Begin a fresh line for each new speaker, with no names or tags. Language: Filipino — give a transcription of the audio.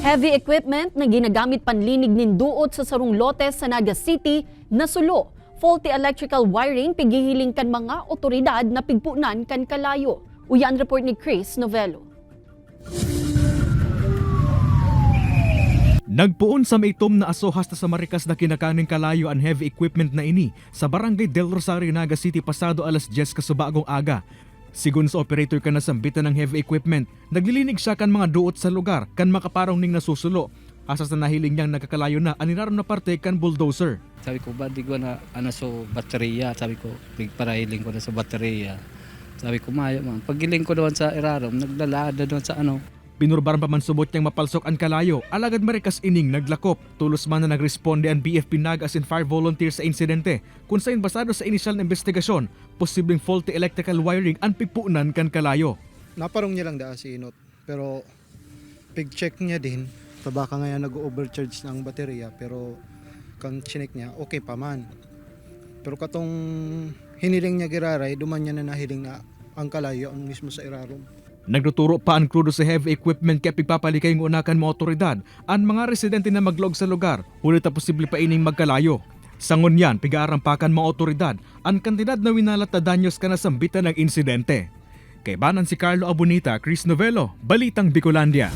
Heavy equipment na ginagamit panlinig ninduot sa sarong lote sa Naga City nasulo. Faulty electrical wiring pigihiling kan mga otoridad na pigpunan kan kalayo. Uyan report ni Chris Novello.
Nagpuon sa maitom na asohas sa Maricas na kinakaning kalayo ang heavy equipment na ini sa Barangay Del Rosario, Naga City pasado alas 10 kasubagong aga. Sigun sa operator kan nasambitan ng heavy equipment, naglilinig siya kan mga duot sa lugar kan makaparong ning nasusulo. Asa sa nahiling niyang nagkakalayo na aniraron na parte kan bulldozer.
Sabi ko, ba di ko na so baterya? Sabi ko, parahiling ko na sa baterya. Sabi ko, mayo man. Pagiling ko doon sa irarom, naglalada doon sa
Pinurbaran pa man subot niyang mapalsok ang kalayo, alagad Maricas ining naglakop. Tulos man na nagresponde ang BFP Nagas and fire volunteers sa insidente. Kung saan basado sa inisyal na investigasyon, posibleng faulty electrical wiring ang pipunan kan kalayo.
Naparong niya lang si Inot, pero pig-check niya din, baka ngayon nag-overcharge ng baterya, pero kung chinek niya, okay pa man. Pero katong hiniling niya giraray, duman niya na nahiling na ang kalayo ang mismo sa irarom.
Nagtuturo pa ang krudo sa heavy equipment kaya pigpapalikay ng unakan mga otoridad ang mga residente na maglog sa lugar, huli ta posible pa ining magkalayo. Sangon yan, pigaarampakan mga otoridad ang kantidad na winalat na danyos ka nasambitan ng insidente. Kay banan si Carlo Abunita, Chris Novello, Balitang Bicolandia.